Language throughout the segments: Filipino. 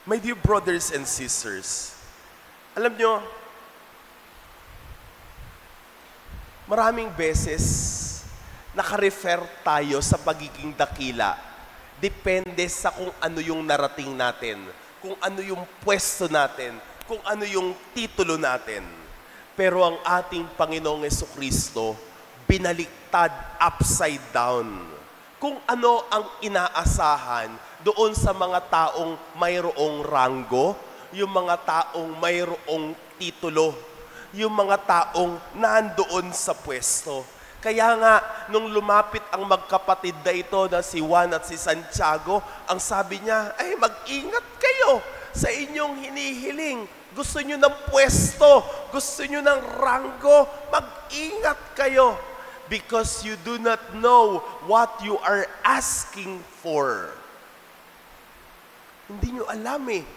My dear brothers and sisters, alam nyo, maraming beses nakarefer tayo sa pagiging dakila. Depende sa kung ano yung narating natin, kung ano yung pwesto natin, kung ano yung titulo natin. Pero ang ating Panginoong Jesucristo, binaliktad upside down. Kung ano ang inaasahan doon sa mga taong mayroong ranggo, yung mga taong mayroong titulo, yung mga taong nandoon sa pwesto. Kaya nga, nung lumapit ang magkapatid na ito na si Juan at si Santiago, ang sabi niya, ay mag-ingat kayo sa inyong hinihiling. Gusto nyo ng pwesto, gusto nyo ng ranggo, mag-ingat kayo. Because you do not know what you are asking for. Hindi nyo alam eh.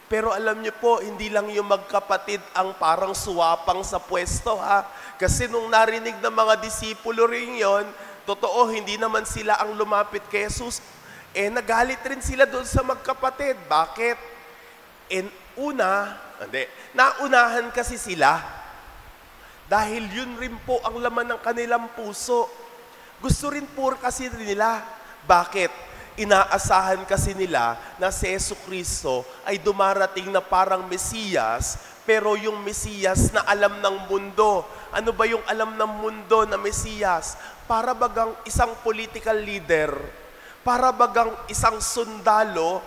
Pero alam nyo po, hindi lang yung magkapatid ang parang suwapang sa pwesto ha. Kasi nung narinig ng mga disipulo rin yon, totoo, hindi naman sila ang lumapit kay Jesus. Nagalit rin sila doon sa magkapatid. Bakit? Naunahan kasi sila. Dahil yun rin po ang laman ng kanilang puso. Gusto rin po kasi nila. Bakit? Inaasahan kasi nila na si Jesucristo ay dumarating na parang Mesiyas, pero yung Mesiyas na alam ng mundo. Ano ba yung alam ng mundo na Mesiyas? Para bagang isang political leader, para bagang isang sundalo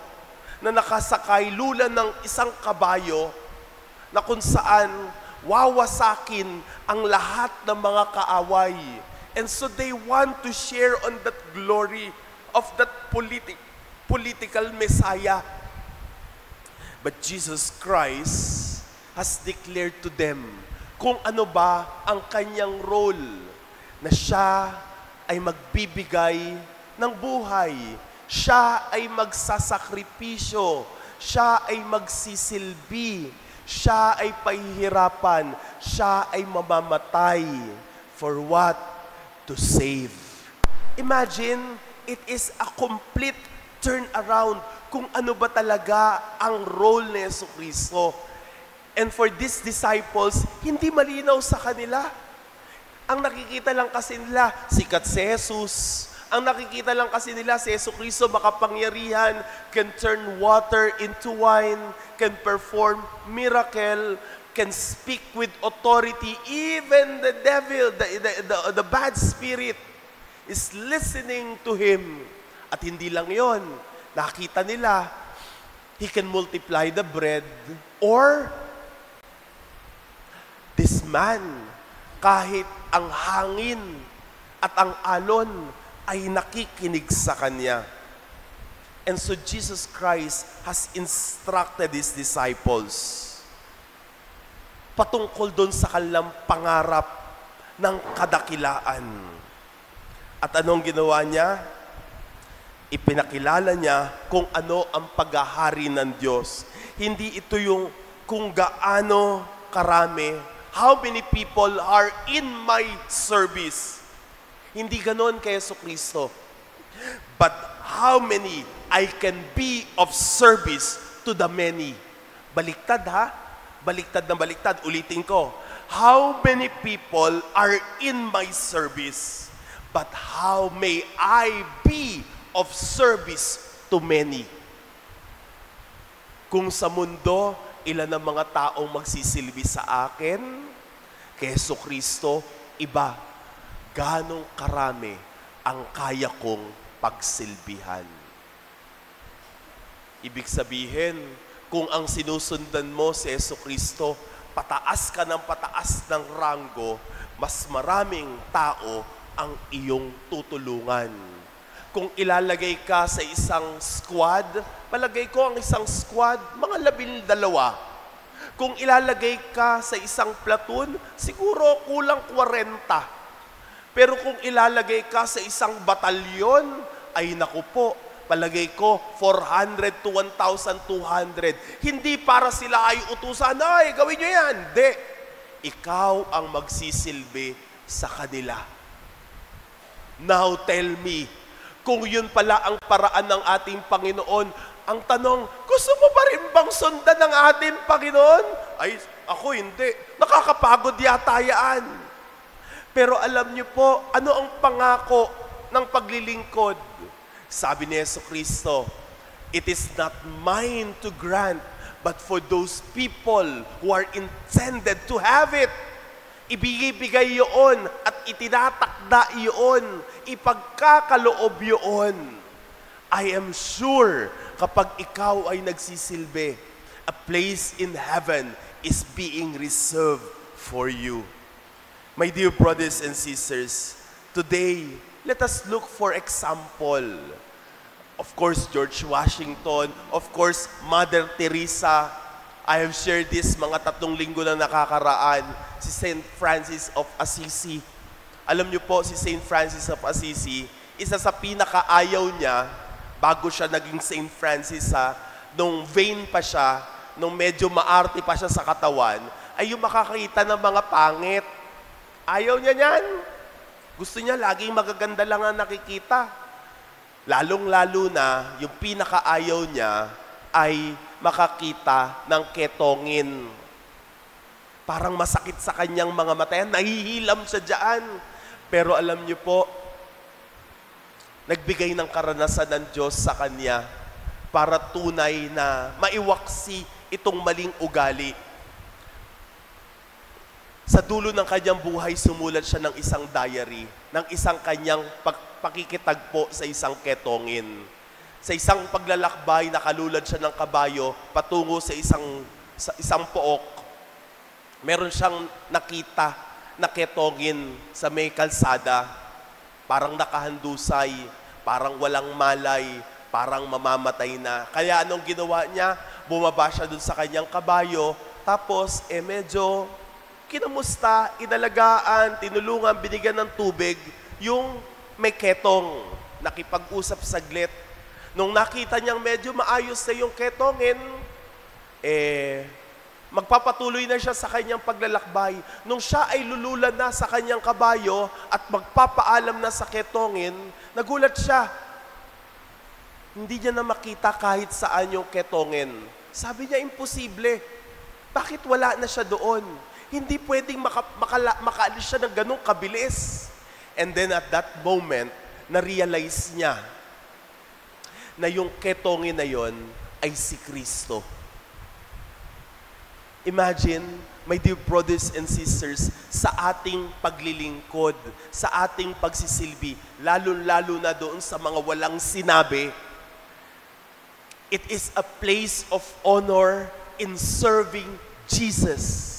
na nakasakay lula ng isang kabayo na kung saan wawasakin ang lahat ng mga kaaway. And so they want to share on that glory of that political Messiah. But Jesus Christ has declared to them kung ano ba ang kanyang role, na siya ay magbibigay ng buhay, siya ay magsasakripisyo, siya ay magsisilbi, siya ay pahihirapan, siya ay mamamatay. For what? To save. Imagine, it is a complete turnaround kung ano ba talaga ang role ni Jesucristo. And for these disciples, hindi malinaw sa kanila. Ang nakikita lang kasi nila, sikat si Jesus. Ang nakikita lang kasi nila, si Jesucristo makapangyarihan, can turn water into wine, can perform miracle, can speak with authority. Even the devil, the bad spirit, is listening to him. At hindi lang yon, nakita nila, he can multiply the bread, or this man, kahit ang hangin at ang alon ay nakikinig sa kanya. And so Jesus Christ has instructed His disciples patungkol doon sa kanilang pangarap ng kadakilaan. At anong ginawa niya? Ipinakilala niya kung ano ang paghahari ng Diyos. Hindi ito yung kung gaano karami, how many people are in my service. Hindi ganon kay Jesucristo. But how many I can be of service to the many. Baliktad ha? Baliktad na baliktad. Ulitin ko. How many people are in my service? But how may I be of service to many? Kung sa mundo, ilan ang mga taong magsisilbi sa akin, kay Jesucristo, iba. Ganong karami ang kaya kong pagsilbihan. Ibig sabihin, kung ang sinusundan mo si Jesucristo, pataas ka ng pataas ng ranggo, mas maraming tao ang iyong tutulungan. Kung ilalagay ka sa isang squad, palagay ko ang isang squad, mga 12. Kung ilalagay ka sa isang platoon, siguro kulang 40. Pero kung ilalagay ka sa isang batalyon, ay naku po, palagay ko 400 to 1,200. Hindi para sila ay utusan, ay gawin nyo yan. Hindi. Ikaw ang magsisilbi sa kanila. Now tell me, Kung yun pala ang paraan ng ating Panginoon, ang tanong, gusto mo pa rin bang sundan ng ating Panginoon? Ay, ako hindi. Nakakapagod yata yan. Pero alam niyo po, ano ang pangako ng paglilingkod? Sabi ni Jesucristo, it is not mine to grant, but for those people who are intended to have it. Ibigay yun at itinatakda yun, ipagkakaloob yun. I am sure kapag ikaw ay nagsisilbi, a place in heaven is being reserved for you. My dear brothers and sisters, today, let us look for example. Of course, George Washington, of course, Mother Teresa. I have shared this mga 3 linggo na nakakaraan, si Saint Francis of Assisi. Alam niyo po, si Saint Francis of Assisi, isa sa pinakaayaw niya, bago siya naging Saint Francis, nung vain pa siya, nung medyo maarte pa siya sa katawan, ay yung makakita ng mga pangit. Ayaw niya niyan. Gusto niya laging magaganda lang ang nakikita. Lalong-lalo na, yung pinakaayaw niya ay makakita ng ketongin. Parang masakit sa kanyang mga mata. Nahihilam siya dyan. Pero alam niyo po, nagbigay ng karanasan ng Diyos sa kanya para tunay na maiwaksi itong maling ugali. Sa dulo ng kanyang buhay, sumulat siya ng isang diary, ng isang kanyang pakikitagpo sa isang ketongin. Sa isang paglalakbay, nakalulad siya ng kabayo patungo sa isang pook. Meron siyang nakita na ketongin sa may kalsada. Parang nakahandusay, parang walang malay, parang mamamatay na. Kaya anong ginawa niya? Bumaba siya dun sa kanyang kabayo, tapos medyo kinamusta, inalagaan, tinulungan, binigyan ng tubig, yung may ketong, nakipag-usap saglit. Nung nakita niyang medyo maayos na yung ketongin, magpapatuloy na siya sa kanyang paglalakbay. Nung siya ay lululan na sa kanyang kabayo at magpapaalam na sa ketongin, nagulat siya. Hindi niya na makita kahit saan yung ketongin. Sabi niya, imposible. Bakit wala na siya doon? Hindi pwedeng makaalis siya ng ganong kabilis. And then at that moment, na-realize niya na yung ketongin na yon ay si Kristo. Imagine, my dear brothers and sisters, sa ating paglilingkod, sa ating pagsisilbi, lalo-lalo na doon sa mga walang sinabi, it is a place of honor in serving Jesus.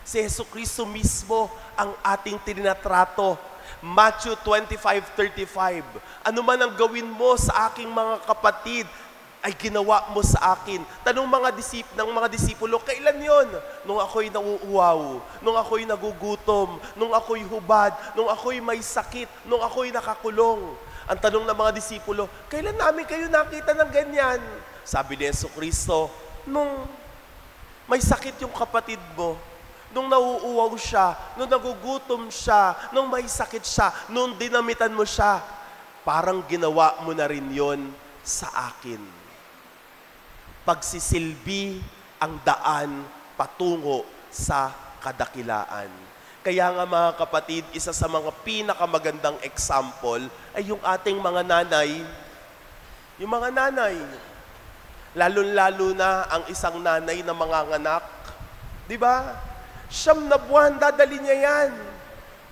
Si Jesucristo mismo ang ating tinatrato. Matthew 25:35, ano man ang gawin mo sa aking mga kapatid, ay ginawa mo sa akin. Tanong ng mga disipulo, kailan yon? Nung ako'y nauuwaw, nung ako'y nagugutom, nung ako'y hubad, nung ako'y may sakit, nung ako'y nakakulong. Ang tanong ng mga disipulo, kailan namin kayo nakita ng ganyan? Sabi ni Jesucristo, nung may sakit yung kapatid mo, nung nauuwaw siya, nung nagugutom siya, nung may sakit siya, nung dinamitan mo siya, parang ginawa mo na rin yon sa akin. Pagsisilbi ang daan patungo sa kadakilaan. Kaya nga mga kapatid, isa sa mga pinakamagandang example ay yung ating mga nanay. Yung mga nanay, lalo-lalo na ang isang nanay na manganganak. Di ba? 9 na buwan, dadali niya yan.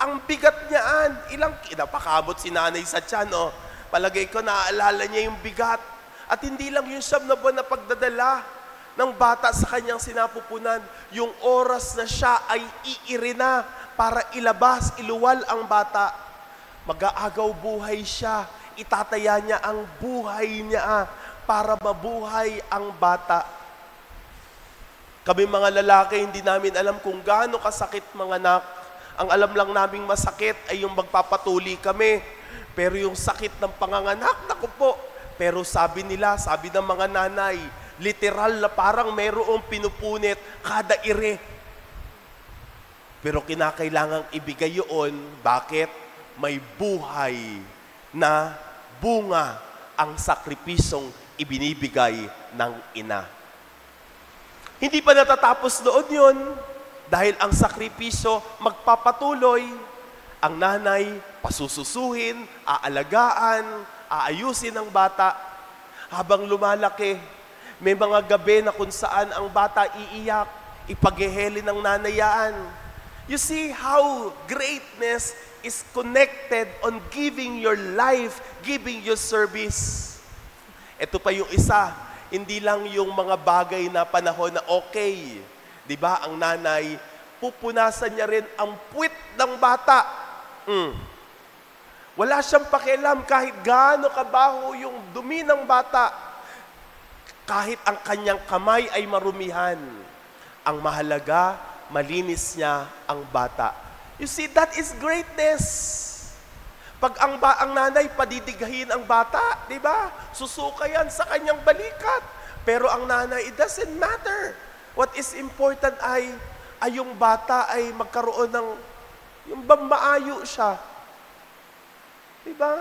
Ang bigat niyaan. Napakamot si nanay sa tiyan, oh. Palagay ko, naaalala niya yung bigat. At hindi lang yung 9 na buwan na pagdadala ng bata sa kanyang sinapupunan. Yung oras na siya ay iiri na para ilabas, iluwal ang bata. Mag-aagaw buhay siya. Itataya niya ang buhay niya para mabuhay ang bata. Kami mga lalaki, hindi namin alam kung gaano kasakit mga anak. Ang alam lang naming masakit ay yung magpapatuli kami. Pero yung sakit ng panganganak, naku po. Pero sabi nila, sabi ng mga nanay, literal na parang mayroong pinupunit kada ire. Pero kinakailangang ibigay yun. Bakit? May buhay na bunga ang sakripisyong ibinibigay ng ina. Hindi pa natatapos doon yun. Dahil ang sakripisyo magpapatuloy, ang nanay pasususuhin, aalagaan, aayusin ang bata. Habang lumalaki, may mga gabi na kung saan ang bata iiyak, ipagheheli ng nanayaan. You see how greatness is connected on giving your life, giving your service. Ito pa yung isa, hindi lang yung mga bagay na panahon na okay. Di ba, ang nanay, pupunasan niya rin ang puwit ng bata. Wala siyang pakialam kahit gaano kabaho yung dumi ng bata. Kahit ang kanyang kamay ay marumihan. Ang mahalaga, malinis niya ang bata. You see, that is greatness. Pag ang nanay padidigahin ang bata, di ba? Susuka yan sa kanyang balikat. Pero ang nanay, it doesn't matter. What is important ay yung bata ay magkaroon ng, yung maayo siya. Diba?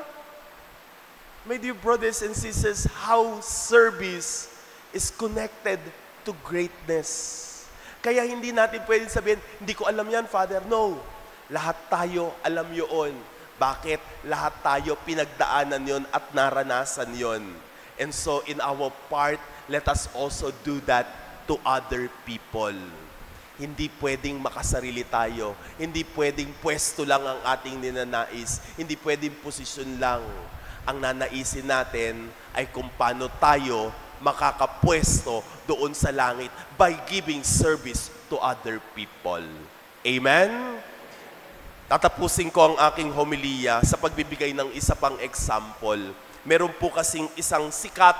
My dear brothers and sisters, how service is connected to greatness. Kaya hindi natin pwedeng sabihin, hindi ko alam yan, Father. No. Lahat tayo alam yun. Bakit? Lahat tayo pinagdaanan yon at naranasan yon. And so in our part, let us also do that to other people. Hindi pwedeng makasarili tayo. Hindi pwedeng pwesto lang ang ating ninanais. Hindi pwedeng posisyon lang. Ang nanaisin natin ay kung paano tayo makakapwesto doon sa langit by giving service to other people. Amen? Tatapusin ko ang aking homilya sa pagbibigay ng isa pang example. Meron po kasing isang sikat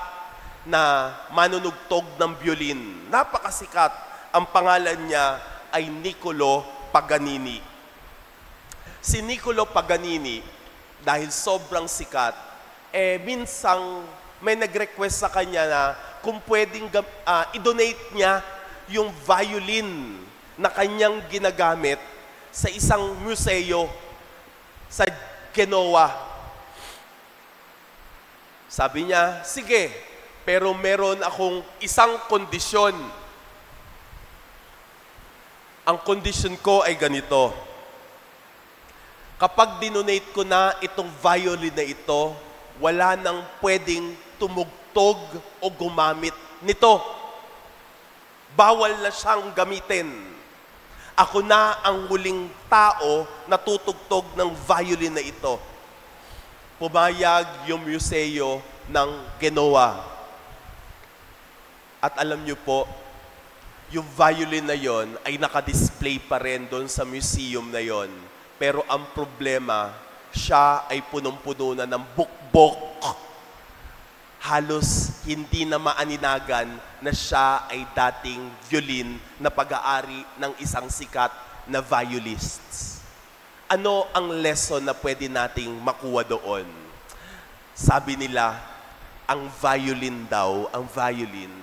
na manunugtog ng violin. Napakasikat. Ang pangalan niya ay Niccolo Paganini. Si Niccolo Paganini, dahil sobrang sikat, minsang may nag-request sa kanya na kung pwedeng i-donate niya yung violin na kanyang ginagamit sa isang museo sa Genoa. Sabi niya, sige, pero meron akong isang kondisyon. Ang kondisyon ko ay ganito. Kapag dinonate ko na itong violin na ito, wala nang pwedeng tumugtog o gumamit nito. Bawal na siyang gamitin. Ako na ang huling tao na tutugtog ng violin na ito. Pumayag yung museo ng Genoa. At alam niyo po, yung violin na yon ay nakadisplay pa rin doon sa museum na yon. Pero ang problema, siya ay punong-puno na ng bukbok. Halos hindi na maaninagan na siya ay dating violin na pag-aari ng isang sikat na violist. Ano ang lesson na pwede nating makuha doon? Sabi nila, ang violin daw, ang violin,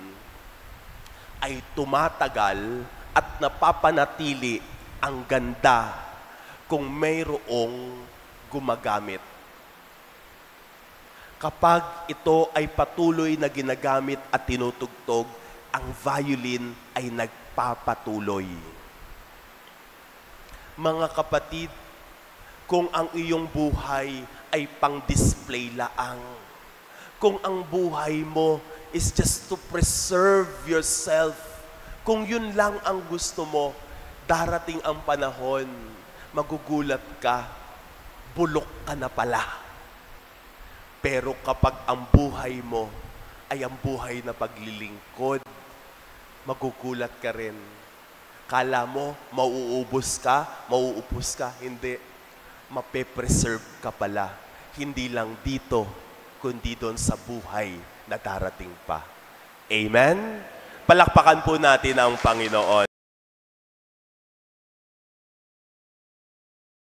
ay tumatagal at napapanatili ang ganda kung mayroong gumagamit. Kapag ito ay patuloy na ginagamit at tinutugtog, ang violin ay nagpapatuloy. Mga kapatid, kung ang iyong buhay ay pang-display laang, kung ang buhay mo is just to preserve yourself, kung yun lang ang gusto mo, darating ang panahon, magugulat ka, bulok ka na pala. Pero kapag ang buhay mo ay ang buhay na paglilingkod, magugulat ka rin. Kala mo, mauubos ka, mauupos ka. Hindi. Mape-preserve ka pala. Hindi lang dito, kundi doon sa buhay na darating pa. Amen? Palakpakan po natin ang Panginoon.